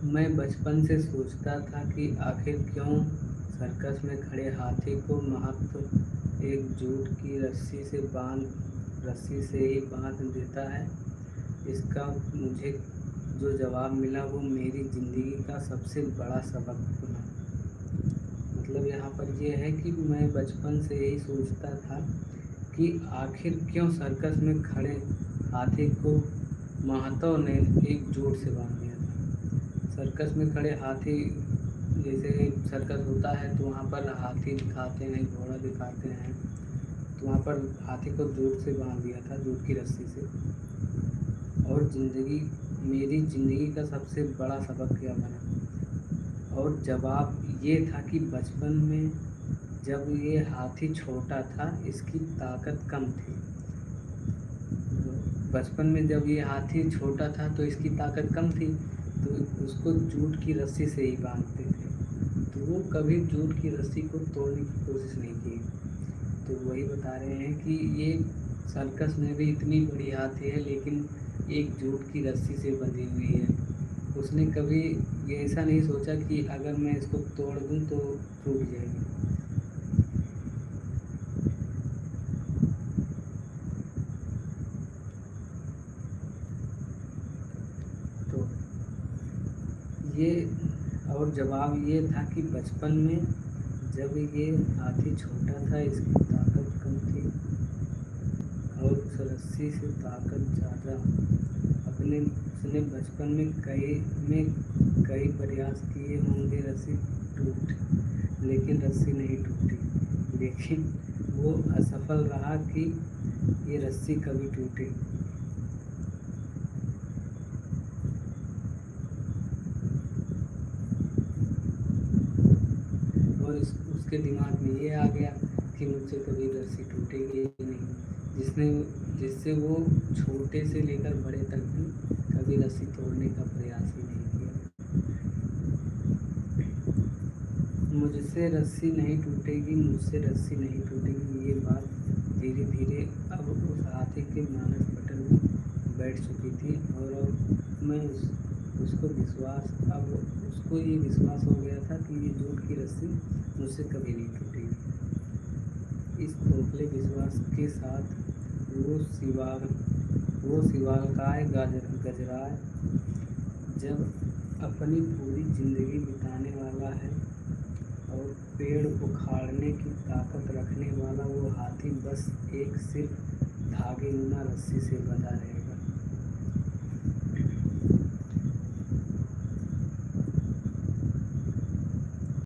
मैं बचपन से सोचता था कि आखिर क्यों सर्कस में खड़े हाथी को महत्व एक जूट की रस्सी से ही बांध देता है। इसका मुझे जो जवाब मिला वो मेरी ज़िंदगी का सबसे बड़ा सबक बना। मतलब यहाँ पर ये है कि मैं बचपन से यही सोचता था कि आखिर क्यों सर्कस में खड़े हाथी को महतो ने एक जूट से बांध दिया था। सर्कस में खड़े हाथी, जैसे सर्कस होता है तो वहाँ पर हाथी दिखाते हैं, घोड़ा दिखाते हैं, तो वहाँ पर हाथी को जूट से बांध दिया था, जूट की रस्सी से। और मेरी ज़िंदगी का सबसे बड़ा सबक क्या बना, और जवाब ये था कि बचपन में जब ये हाथी छोटा था इसकी ताकत कम थी। बचपन में जब ये हाथी छोटा था तो इसकी ताकत कम थी, तो उसको जूट की रस्सी से ही बांधते थे, तो वो कभी जूट की रस्सी को तोड़ने की कोशिश नहीं की। तो वही बता रहे हैं कि ये सर्कस में भी इतनी बड़ी हाथी है लेकिन एक जूट की रस्सी से बंधी हुई है। उसने कभी ये ऐसा नहीं सोचा कि अगर मैं इसको तोड़ दूं तो टूट जाएगी। तो ये और जवाब ये था कि बचपन में जब ये हाथी छोटा था इसकी ताकत कम थी और उस रस्सी से ताकत ज़्यादा। उसने बचपन में कई प्रयास किए होंगे लेकिन रस्सी नहीं टूटी। लेकिन वो असफल रहा कि ये रस्सी कभी टूटे। और उसके दिमाग में ये आ गया कि मुझसे कभी रस्सी टूटेगी ही नहीं, जिससे वो छोटे से लेकर बड़े तक भी कभी रस्सी तोड़ने का प्रयास ही नहीं किया। मुझसे रस्सी नहीं टूटेगी, ये बात धीरे धीरे अब उस हाथी के मानस पटल में बैठ चुकी थी। और उसको ये विश्वास हो गया था कि ये जूट की रस्सी मुझसे कभी नहीं टूटेगी। इस खोखले विश्वास के साथ वो शिवालकाय गजराय जब अपनी पूरी जिंदगी बिताने वाला है और पेड़ उखाड़ने की ताकत रखने वाला वो हाथी बस एक सिर्फ धागे बिना रस्सी से बंधा रहेगा।